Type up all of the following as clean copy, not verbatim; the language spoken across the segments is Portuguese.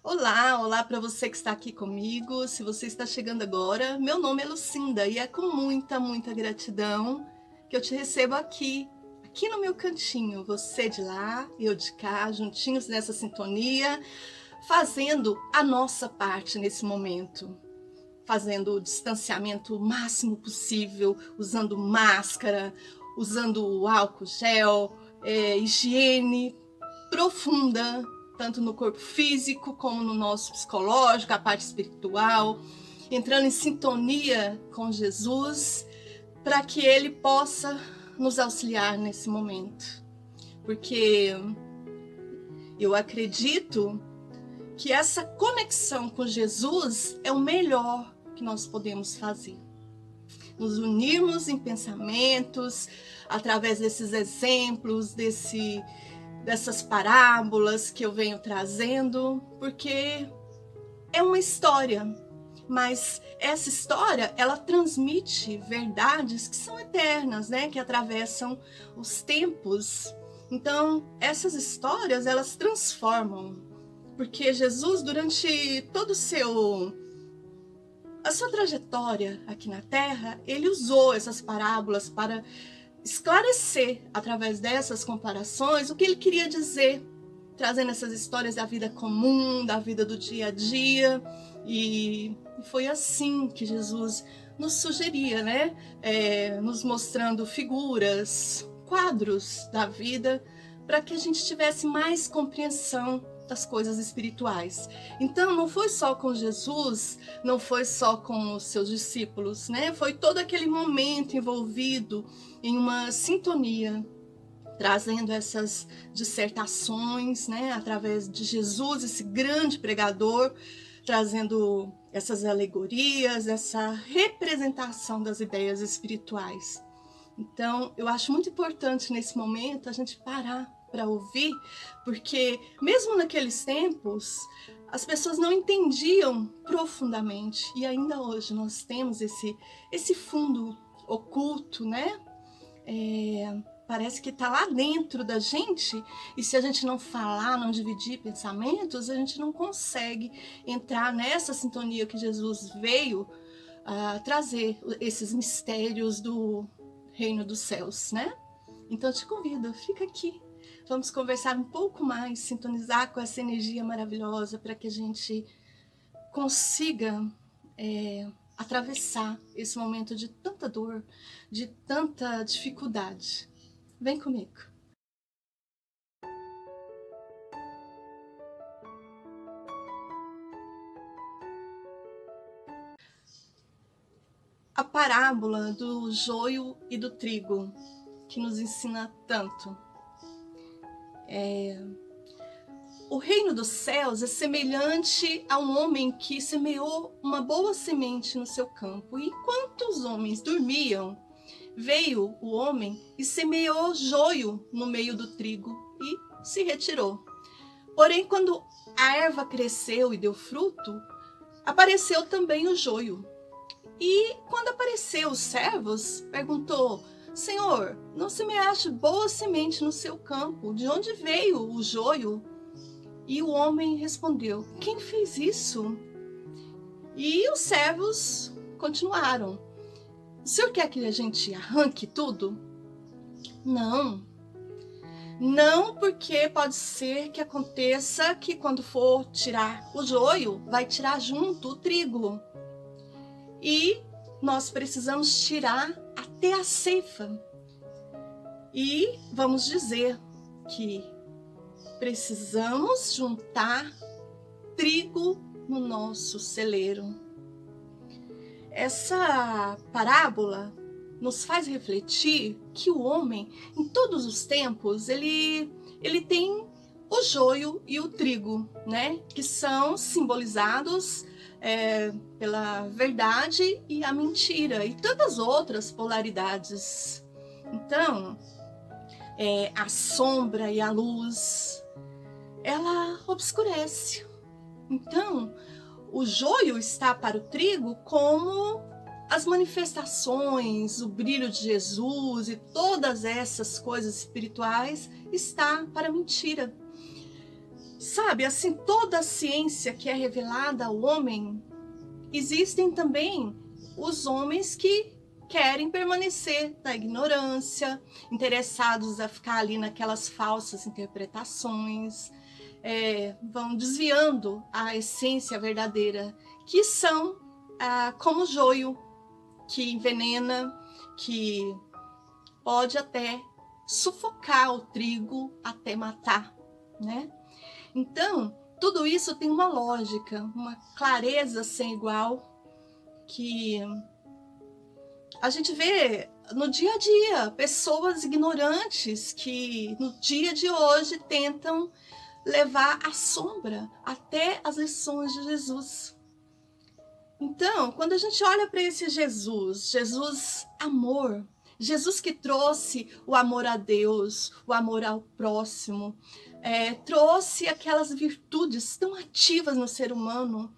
Olá, olá para você que está aqui comigo. Se você está chegando agora, meu nome é Lucinda e é com muita gratidão que eu te recebo aqui no meu cantinho. Você de lá, eu de cá, juntinhos nessa sintonia, fazendo a nossa parte nesse momento. Fazendo o distanciamento o máximo possível, usando máscara, usando o álcool gel, higiene profunda, tanto no corpo físico como no nosso psicológico, a parte espiritual, entrando em sintonia com Jesus, para que Ele possa nos auxiliar nesse momento. Porque eu acredito que essa conexão com Jesus é o melhor que nós podemos fazer. Nos unirmos em pensamentos, através desses exemplos, dessas parábolas que eu venho trazendo, porque é uma história, mas essa história, ela transmite verdades que são eternas, né? Que atravessam os tempos. Então, essas histórias, elas transformam, porque Jesus, durante todo a sua trajetória aqui na Terra, ele usou essas parábolas para esclarecer, através dessas comparações, o que ele queria dizer, trazendo essas histórias da vida comum, da vida do dia a dia. E foi assim que Jesus nos sugeria, né? Nos mostrando figuras, quadros da vida, para que a gente tivesse mais compreensão das coisas espirituais. Então, não foi só com Jesus, não foi só com os seus discípulos, né? Foi todo aquele momento envolvido em uma sintonia, trazendo essas dissertações, né? Através de Jesus, esse grande pregador, trazendo essas alegorias, essa representação das ideias espirituais. Então, eu acho muito importante nesse momento a gente parar para ouvir, porque mesmo naqueles tempos, as pessoas não entendiam profundamente, e ainda hoje nós temos esse fundo oculto, né? Parece que está lá dentro da gente, e se a gente não falar, não dividir pensamentos, a gente não consegue entrar nessa sintonia que Jesus veio trazer, esses mistérios do reino dos céus, né? Então eu te convido, fica aqui. Vamos conversar um pouco mais, sintonizar com essa energia maravilhosa para que a gente consiga atravessar esse momento de tanta dor, de tanta dificuldade. Vem comigo. A parábola do joio e do trigo, que nos ensina tanto. O reino dos céus é semelhante a um homem que semeou uma boa semente no seu campo. E enquanto os homens dormiam, veio o homem e semeou joio no meio do trigo e se retirou. Porém, quando a erva cresceu e deu fruto, apareceu também o joio. E quando apareceu os servos, perguntou: Senhor, não semeaste boa semente no seu campo? De onde veio o joio? E o homem respondeu: quem fez isso? E os servos continuaram: o senhor quer que a gente arranque tudo? Não. Não, porque pode ser que aconteça que quando for tirar o joio, vai tirar junto o trigo. E nós precisamos tirar até a ceifa. E vamos dizer que precisamos juntar trigo no nosso celeiro. Essa parábola nos faz refletir que o homem, em todos os tempos, ele tem o joio e o trigo, né? Que são simbolizados pela verdade e a mentira e tantas outras polaridades. Então, a sombra e a luz, ela obscurece. Então, o joio está para o trigo como as manifestações, o brilho de Jesus e todas essas coisas espirituais está para a mentira. Sabe, assim, toda a ciência que é revelada ao homem, existem também os homens que querem permanecer na ignorância, interessados a ficar ali naquelas falsas interpretações, vão desviando a essência verdadeira, que são como o joio, que envenena, que pode até sufocar o trigo até matar, né? Então, tudo isso tem uma lógica, uma clareza sem igual, que a gente vê no dia a dia pessoas ignorantes que no dia de hoje tentam levar à sombra até as lições de Jesus. Então, quando a gente olha para esse Jesus amor, Jesus que trouxe o amor a Deus, o amor ao próximo, trouxe aquelas virtudes tão ativas no ser humano.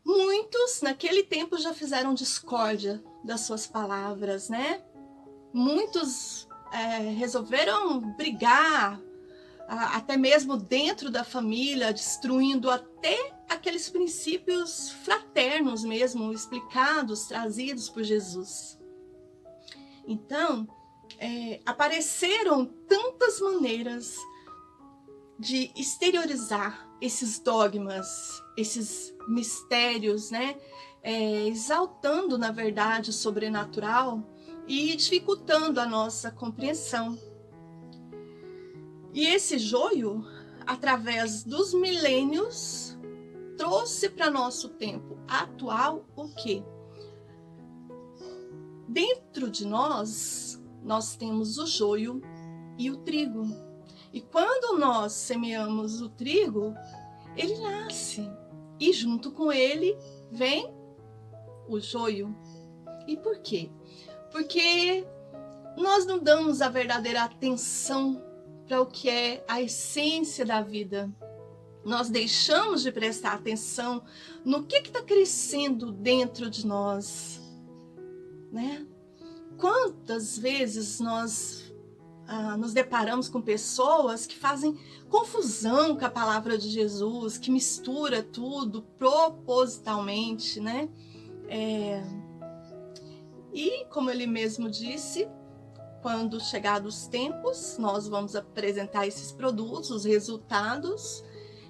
Muitos naquele tempo já fizeram discórdia das suas palavras, né? Muitos resolveram brigar, até mesmo dentro da família, destruindo até aqueles princípios fraternos mesmo, explicados, trazidos por Jesus. Então, apareceram tantas maneiras de exteriorizar esses dogmas, esses mistérios, né? Exaltando, na verdade, o sobrenatural e dificultando a nossa compreensão. E esse joio, através dos milênios, trouxe para nosso tempo atual o quê? Dentro de nós temos o joio e o trigo. E quando nós semeamos o trigo, ele nasce. E junto com ele vem o joio. E por quê? Porque nós não damos a verdadeira atenção para o que é a essência da vida. Nós deixamos de prestar atenção no que está crescendo dentro de nós, né? Quantas vezes nós nos deparamos com pessoas que fazem confusão com a palavra de Jesus, que mistura tudo propositalmente, né? E como ele mesmo disse, quando chegados os tempos, nós vamos apresentar esses produtos, os resultados,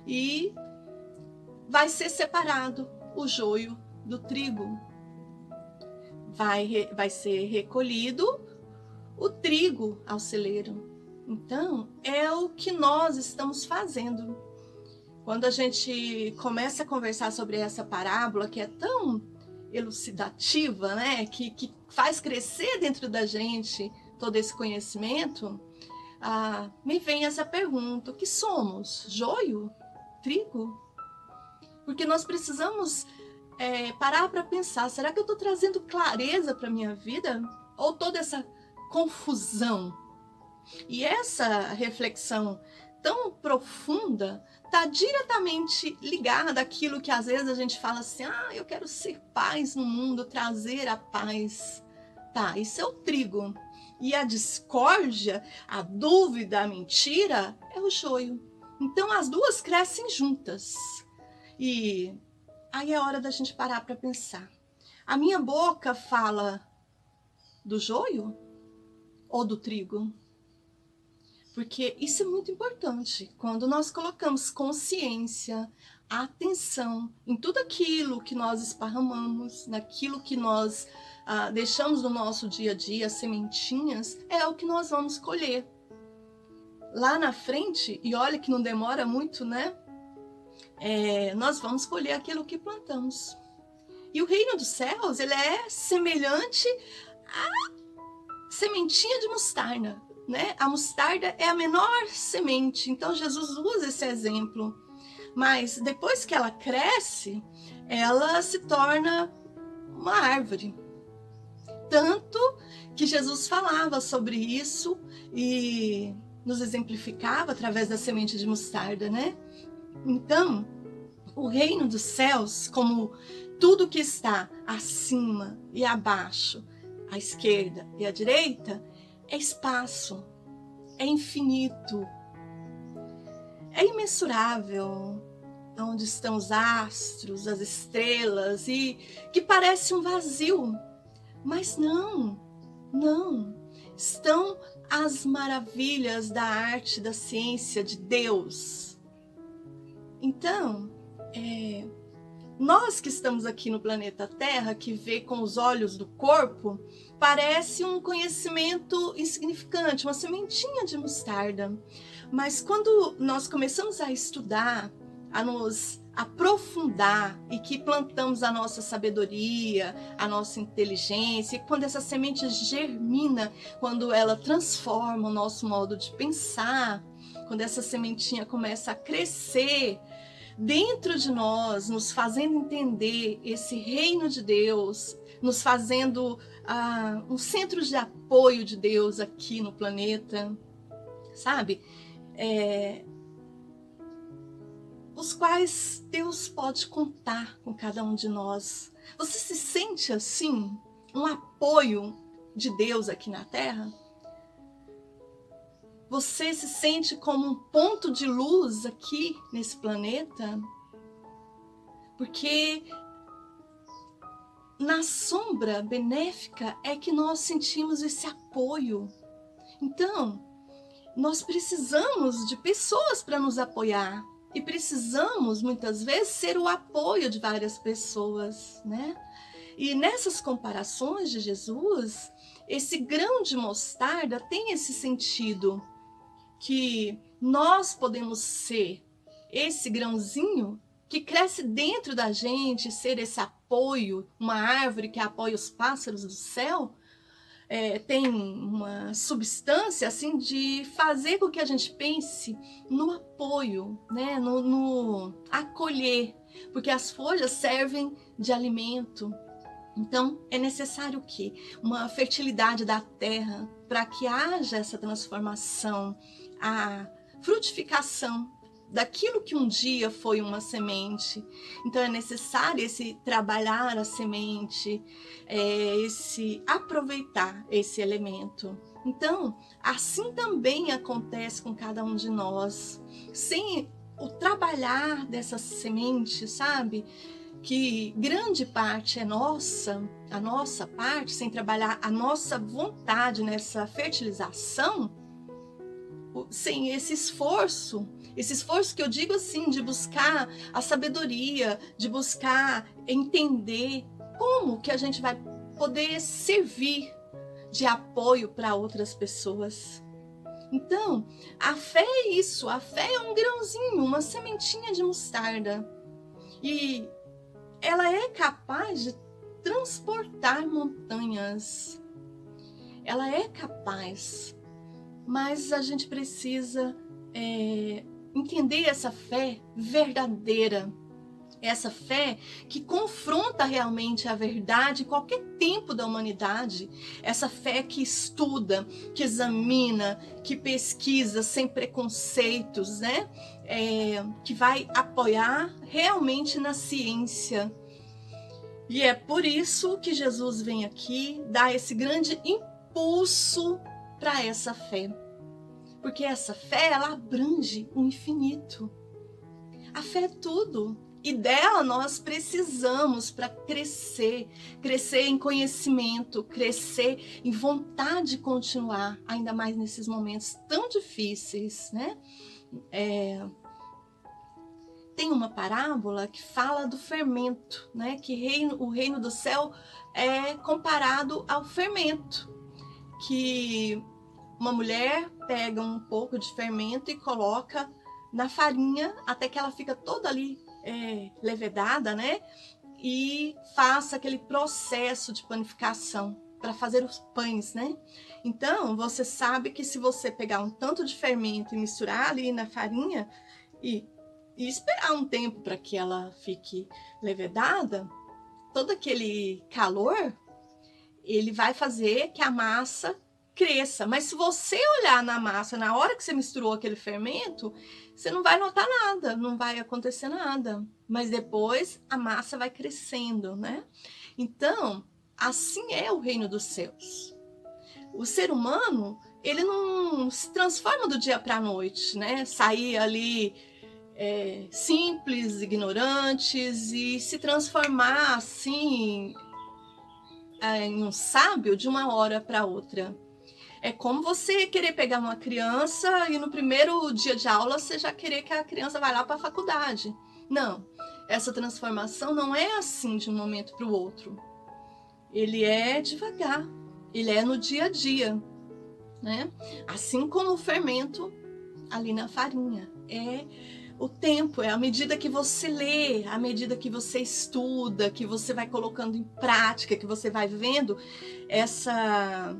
e vai ser separado o joio do trigo. Vai ser recolhido o trigo ao celeiro. Então, é o que nós estamos fazendo. Quando a gente começa a conversar sobre essa parábola, que é tão elucidativa, né? Que faz crescer dentro da gente todo esse conhecimento, me vem essa pergunta: o que somos? Joio? Trigo? Porque nós precisamos parar para pensar, será que eu estou trazendo clareza para a minha vida? Ou toda essa confusão? E essa reflexão tão profunda está diretamente ligada àquilo que às vezes a gente fala assim: eu quero ser paz no mundo, trazer a paz. Tá, isso é o trigo. E a discórdia, a dúvida, a mentira é o joio. Então as duas crescem juntas. E aí é hora da gente parar para pensar. A minha boca fala do joio ou do trigo? Porque isso é muito importante. Quando nós colocamos consciência, atenção em tudo aquilo que nós esparramamos, naquilo que nós deixamos no nosso dia a dia, sementinhas, é o que nós vamos colher. Lá na frente, e olha que não demora muito, né? Nós vamos colher aquilo que plantamos. E o reino dos céus, ele é semelhante à sementinha de mostarda, né? A mostarda é a menor semente, então Jesus usa esse exemplo. Mas depois que ela cresce, ela se torna uma árvore. Tanto que Jesus falava sobre isso e nos exemplificava através da semente de mostarda, né? Então, o reino dos céus, como tudo que está acima e abaixo, à esquerda e à direita, é espaço, é infinito. é imensurável, onde estão os astros, as estrelas, e que parece um vazio. Mas não, não. Estão as maravilhas da arte, da ciência, de Deus. Então, nós que estamos aqui no planeta Terra, que vê com os olhos do corpo, parece um conhecimento insignificante, uma sementinha de mostarda. Mas quando nós começamos a estudar, a nos aprofundar e que plantamos a nossa sabedoria, a nossa inteligência, e quando essa semente germina, quando ela transforma o nosso modo de pensar, quando essa sementinha começa a crescer dentro de nós, nos fazendo entender esse reino de Deus, nos fazendo um centro de apoio de Deus aqui no planeta, sabe? Os quais Deus pode contar com cada um de nós. Você se sente assim, um apoio de Deus aqui na Terra? Você se sente como um ponto de luz aqui nesse planeta? Porque na sombra benéfica é que nós sentimos esse apoio. Então, nós precisamos de pessoas para nos apoiar. E precisamos, muitas vezes, ser o apoio de várias pessoas, né? E nessas comparações de Jesus, esse grão de mostarda tem esse sentido, que nós podemos ser esse grãozinho que cresce dentro da gente, ser esse apoio, uma árvore que apoia os pássaros do céu, tem uma substância assim de fazer com que a gente pense no apoio, né? no acolher, porque as folhas servem de alimento. Então é necessário o quê? Uma fertilidade da terra para que haja essa transformação, a frutificação daquilo que um dia foi uma semente. Então é necessário esse trabalhar a semente, esse aproveitar esse elemento. Então, assim também acontece com cada um de nós. Sem o trabalhar dessa semente, sabe? Que grande parte é nossa, a nossa parte, sem trabalhar a nossa vontade nessa fertilização, sem esse esforço que eu digo assim, de buscar a sabedoria, de buscar entender como que a gente vai poder servir de apoio para outras pessoas. Então, a fé é isso, a fé é um grãozinho, uma sementinha de mostarda. E ela é capaz de transportar montanhas. Ela é capaz, mas a gente precisa entender essa fé verdadeira, essa fé que confronta realmente a verdade em qualquer tempo da humanidade, essa fé que estuda, que examina, que pesquisa sem preconceitos, né? Que vai apoiar realmente na ciência. E é por isso que Jesus vem aqui dar esse grande impulso para essa fé. Porque essa fé, ela abrange o infinito. A fé é tudo. E dela nós precisamos para crescer em conhecimento, crescer em vontade de continuar, ainda mais nesses momentos tão difíceis, né? Tem uma parábola que fala do fermento, né? Que o reino do céu é comparado ao fermento, que uma mulher pega um pouco de fermento e coloca na farinha até que ela fica toda ali levedada, né? E faça aquele processo de panificação para fazer os pães, né? Então, você sabe que se você pegar um tanto de fermento e misturar ali na farinha e esperar um tempo para que ela fique levedada, todo aquele calor, ele vai fazer que a massa cresça. Mas se você olhar na massa, na hora que você misturou aquele fermento, você não vai notar nada, não vai acontecer nada. Mas depois a massa vai crescendo, né? Então, assim é o reino dos céus. O ser humano, ele não se transforma do dia para a noite, né? Sair ali simples, ignorantes e se transformar assim em um sábio de uma hora para outra. É como você querer pegar uma criança e no primeiro dia de aula você já querer que a criança vá lá para a faculdade. Não, essa transformação não é assim de um momento para o outro. Ele é devagar, ele é no dia a dia, né? Assim como o fermento ali na farinha. É o tempo, é à medida que você lê, à medida que você estuda, que você vai colocando em prática, que você vai vendo essas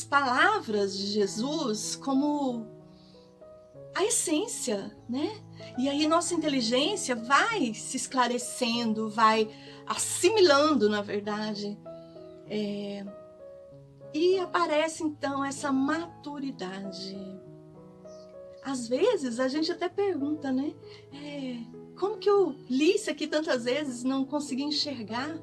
palavras de Jesus como a essência, né? E aí nossa inteligência vai se esclarecendo, vai assimilando, na verdade. E aparece então essa maturidade. Às vezes a gente até pergunta, né? Como que eu li isso aqui tantas vezes e não consegui enxergar?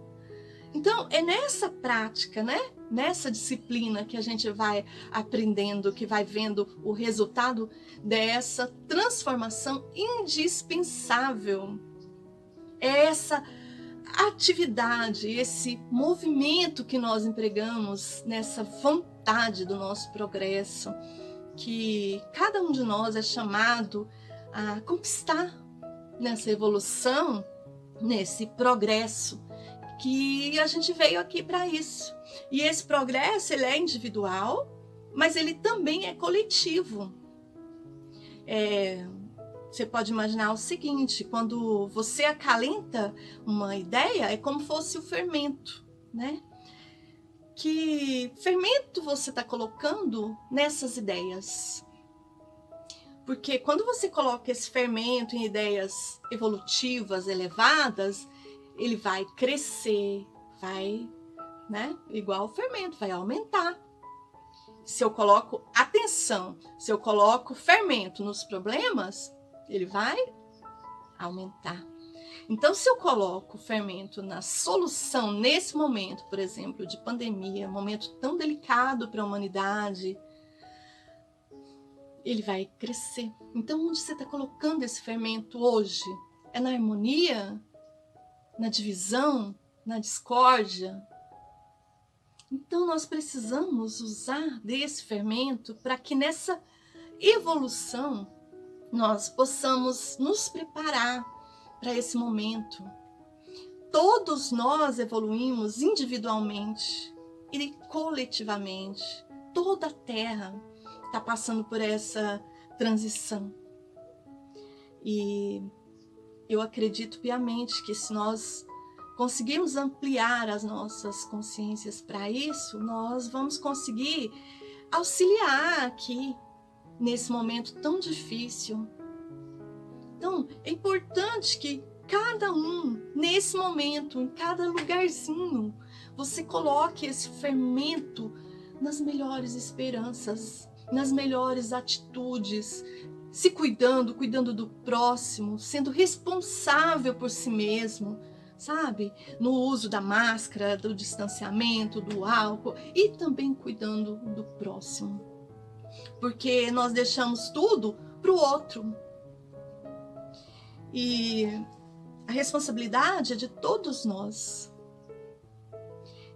Então, é nessa prática, né? Nessa disciplina que a gente vai aprendendo, que vai vendo o resultado dessa transformação indispensável. É essa atividade, esse movimento que nós empregamos nessa vontade do nosso progresso, que cada um de nós é chamado a conquistar nessa evolução, nesse progresso, que a gente veio aqui para isso. E esse progresso, ele é individual, mas ele também é coletivo. Você pode imaginar o seguinte, quando você acalenta uma ideia, é como fosse o fermento, né? Que fermento você está colocando nessas ideias? Porque quando você coloca esse fermento em ideias evolutivas, elevadas, ele vai crescer, vai, né? Igual o fermento, vai aumentar. Se eu coloco atenção, se eu coloco fermento nos problemas, ele vai aumentar. Então, se eu coloco o fermento na solução nesse momento, por exemplo, de pandemia, momento tão delicado para a humanidade, ele vai crescer. Então, onde você está colocando esse fermento hoje? É na harmonia? Na divisão? Na discórdia? Então, nós precisamos usar desse fermento para que nessa evolução nós possamos nos preparar para esse momento. Todos nós evoluímos individualmente e coletivamente. Toda a Terra está passando por essa transição. E eu acredito piamente que se nós conseguirmos ampliar as nossas consciências para isso, nós vamos conseguir auxiliar aqui nesse momento tão difícil. Então, é importante que cada um, nesse momento, em cada lugarzinho, você coloque esse fermento nas melhores esperanças, nas melhores atitudes, se cuidando, cuidando do próximo, sendo responsável por si mesmo, sabe? No uso da máscara, do distanciamento, do álcool e também cuidando do próximo. Porque nós deixamos tudo para o outro. E a responsabilidade é de todos nós.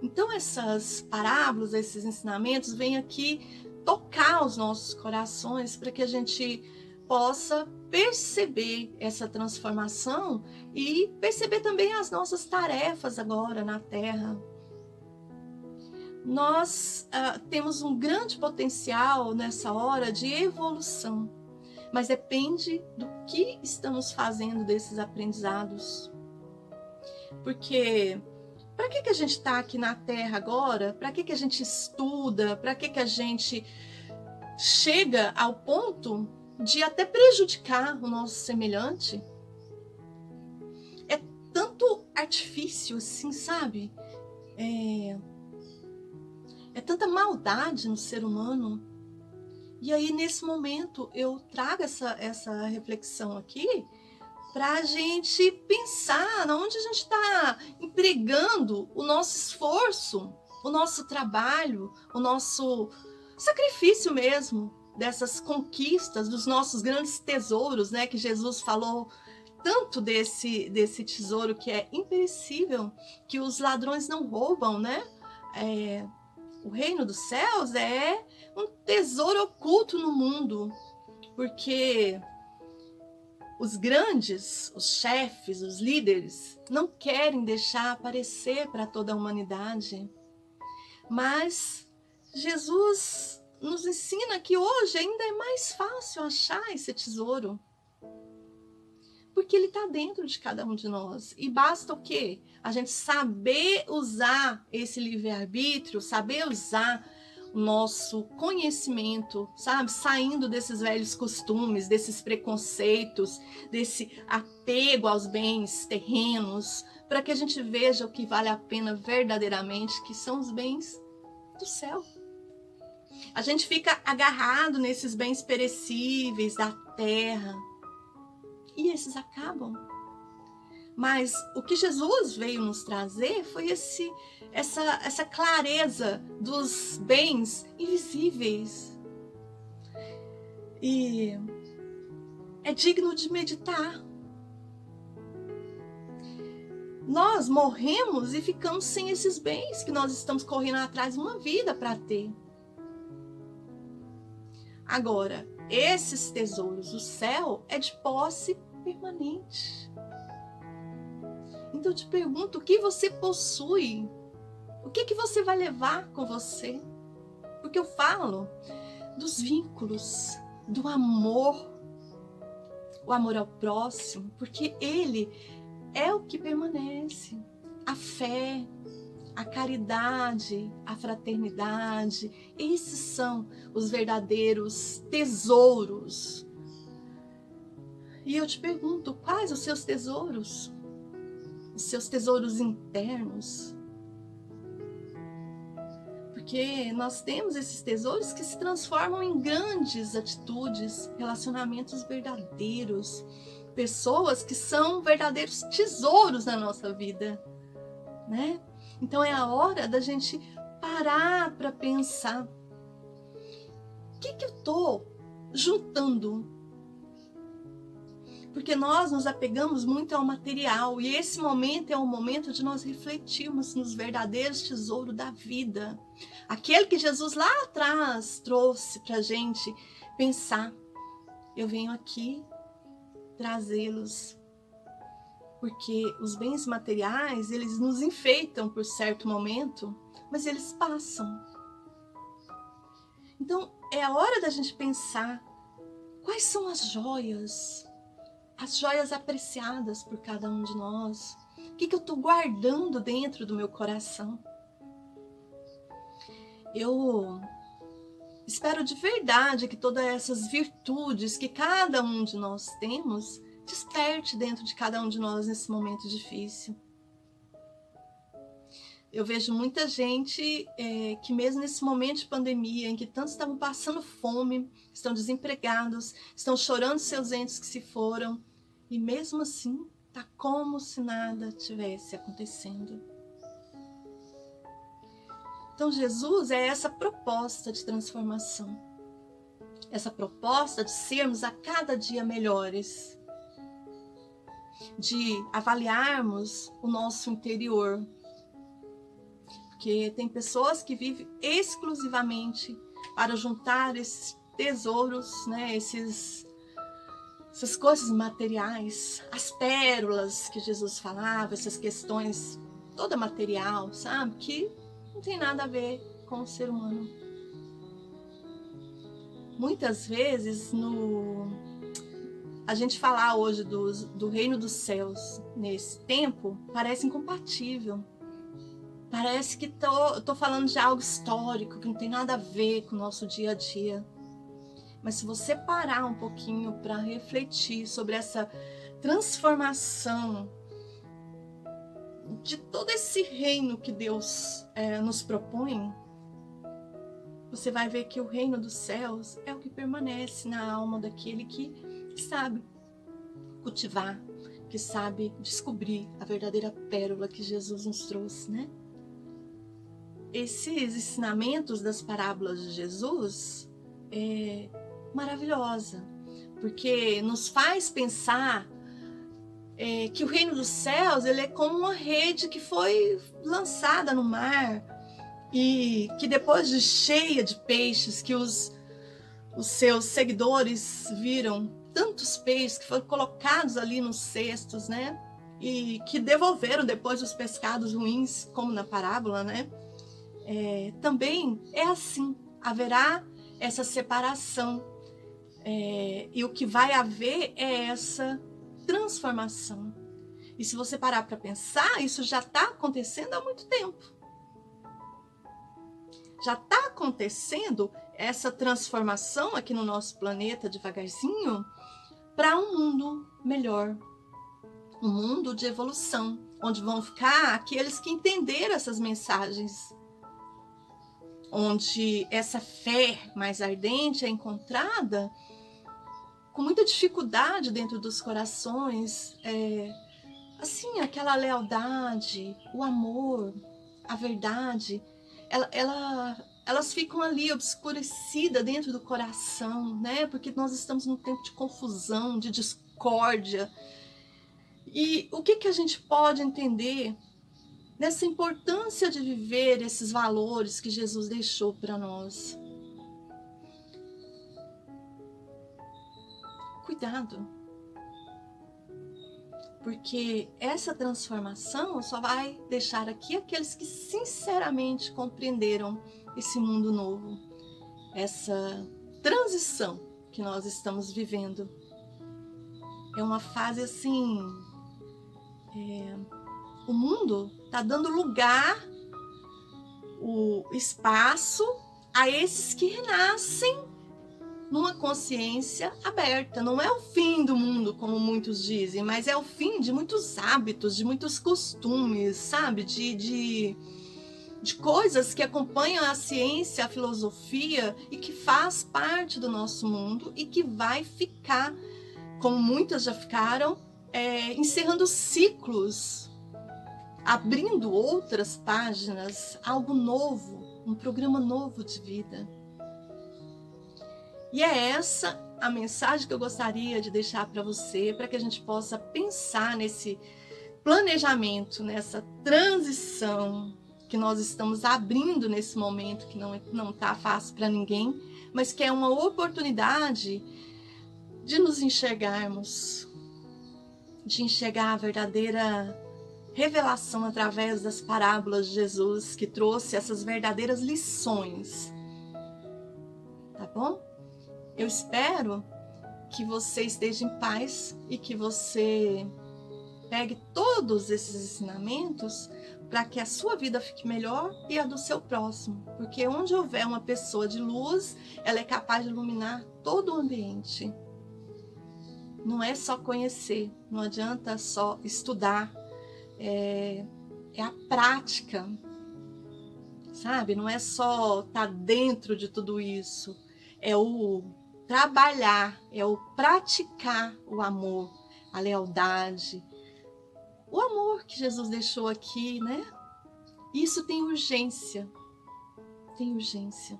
Então essas parábolas, esses ensinamentos vêm aqui tocar os nossos corações para que a gente possa perceber essa transformação e perceber também as nossas tarefas agora na Terra. Nós temos um grande potencial nessa hora de evolução, mas depende do que estamos fazendo desses aprendizados. Porque para que a gente está aqui na Terra agora? Para que a gente estuda? Para que a gente chega ao ponto de até prejudicar o nosso semelhante? É tanto artifício assim, sabe? É tanta maldade no ser humano. E aí, nesse momento, eu trago essa reflexão aqui para a gente pensar onde a gente está empregando o nosso esforço, o nosso trabalho, o nosso sacrifício mesmo dessas conquistas, dos nossos grandes tesouros, né? Que Jesus falou tanto desse tesouro que é imperecível, que os ladrões não roubam, né? O reino dos céus é um tesouro oculto no mundo, porque os grandes, os chefes, os líderes, não querem deixar aparecer para toda a humanidade. Mas Jesus nos ensina que hoje ainda é mais fácil achar esse tesouro, porque ele está dentro de cada um de nós. E basta o quê? A gente saber usar esse livre-arbítrio, saber usar o nosso conhecimento, sabe? Saindo desses velhos costumes, desses preconceitos, desse apego aos bens terrenos, para que a gente veja o que vale a pena verdadeiramente, que são os bens do céu. A gente fica agarrado nesses bens perecíveis da terra, e esses acabam. Mas o que Jesus veio nos trazer foi essa clareza dos bens invisíveis. E é digno de meditar. Nós morremos e ficamos sem esses bens que nós estamos correndo atrás uma vida para ter. Agora, esses tesouros, o céu, é de posse permanente. Então eu te pergunto, o que você possui? O que você vai levar com você? Porque eu falo dos vínculos, do amor, o amor ao próximo, porque ele é o que permanece. A fé, a caridade, a fraternidade, esses são os verdadeiros tesouros. E eu te pergunto, quais os seus tesouros? Os seus tesouros internos? Porque nós temos esses tesouros que se transformam em grandes atitudes, relacionamentos verdadeiros, pessoas que são verdadeiros tesouros na nossa vida, né? Então é a hora da gente parar para pensar. O que eu estou juntando? Porque nós nos apegamos muito ao material. E esse momento é o momento de nós refletirmos nos verdadeiros tesouros da vida. Aquele que Jesus lá atrás trouxe para a gente pensar. Eu venho aqui trazê-los. Porque os bens materiais, eles nos enfeitam por certo momento, mas eles passam. Então, é a hora da gente pensar quais são as joias apreciadas por cada um de nós. O que eu estou guardando dentro do meu coração? Eu espero de verdade que todas essas virtudes que cada um de nós temos desperte dentro de cada um de nós nesse momento difícil. Eu vejo muita gente que mesmo nesse momento de pandemia, em que tantos estavam passando fome, estão desempregados, estão chorando seus entes que se foram, e mesmo assim está como se nada tivesse acontecendo. Então Jesus é essa proposta de transformação, essa proposta de sermos a cada dia melhores, de avaliarmos o nosso interior. Porque tem pessoas que vivem exclusivamente para juntar esses tesouros, né? Essas coisas materiais, as pérolas que Jesus falava, essas questões toda material, sabe? Que não tem nada a ver com o ser humano. Muitas vezes a gente falar hoje do reino dos céus nesse tempo parece incompatível. Parece que tô falando de algo histórico, que não tem nada a ver com o nosso dia a dia. Mas se você parar um pouquinho para refletir sobre essa transformação de todo esse reino que Deus nos propõe, você vai ver que o reino dos céus é o que permanece na alma daquele que sabe cultivar, que sabe descobrir a verdadeira pérola que Jesus nos trouxe, né? esses ensinamentos das parábolas de Jesus é maravilhosa, porque nos faz pensar que o reino dos céus ele é como uma rede que foi lançada no mar e que depois de cheia de peixes, que os seus seguidores viram tantos peixes que foram colocados ali nos cestos, né? E que devolveram depois os pescados ruins, como na parábola, né? Também é assim, haverá essa separação. E o que vai haver é essa transformação. E se você parar para pensar, isso já está acontecendo há muito tempo. Já está acontecendo essa transformação aqui no nosso planeta devagarzinho para um mundo melhor, um mundo de evolução, onde vão ficar aqueles que entenderam essas mensagens, onde essa fé mais ardente é encontrada com muita dificuldade dentro dos corações, assim, aquela lealdade, o amor, a verdade, elas ficam ali obscurecidas dentro do coração, né? Porque nós estamos num tempo de confusão, de discórdia. E o que a gente pode entender dessa importância de viver esses valores que Jesus deixou para nós? Cuidado, porque essa transformação só vai deixar aqui aqueles que sinceramente compreenderam esse mundo novo, essa transição que nós estamos vivendo. É uma fase assim, o mundo está dando lugar, o espaço a esses que renascem numa consciência aberta. Não é o fim do mundo, como muitos dizem, mas é o fim de muitos hábitos, de muitos costumes, sabe? De coisas que acompanham a ciência, a filosofia e que faz parte do nosso mundo e que vai ficar, como muitas já ficaram, encerrando ciclos, abrindo outras páginas, algo novo, um programa novo de vida. E é essa a mensagem que eu gostaria de deixar para você, para que a gente possa pensar nesse planejamento, nessa transição que nós estamos abrindo nesse momento, que não está fácil para ninguém, mas que é uma oportunidade de nos enxergarmos, de enxergar a verdadeira revelação através das parábolas de Jesus, que trouxe essas verdadeiras lições. Tá bom? Eu espero que você esteja em paz e que você pegue todos esses ensinamentos para que a sua vida fique melhor e a do seu próximo. Porque onde houver uma pessoa de luz, ela é capaz de iluminar todo o ambiente. Não é só conhecer, não adianta só estudar, é a prática, sabe? Não é só estar dentro de tudo isso, é o trabalhar, é o praticar o amor, a lealdade, o amor que Jesus deixou aqui, né? Isso tem urgência, tem urgência.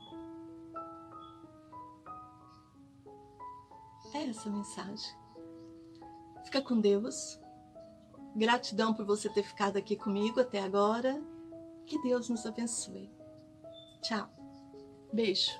É essa a mensagem. Fica com Deus. Gratidão por você ter ficado aqui comigo até agora. Que Deus nos abençoe. Tchau. Beijo.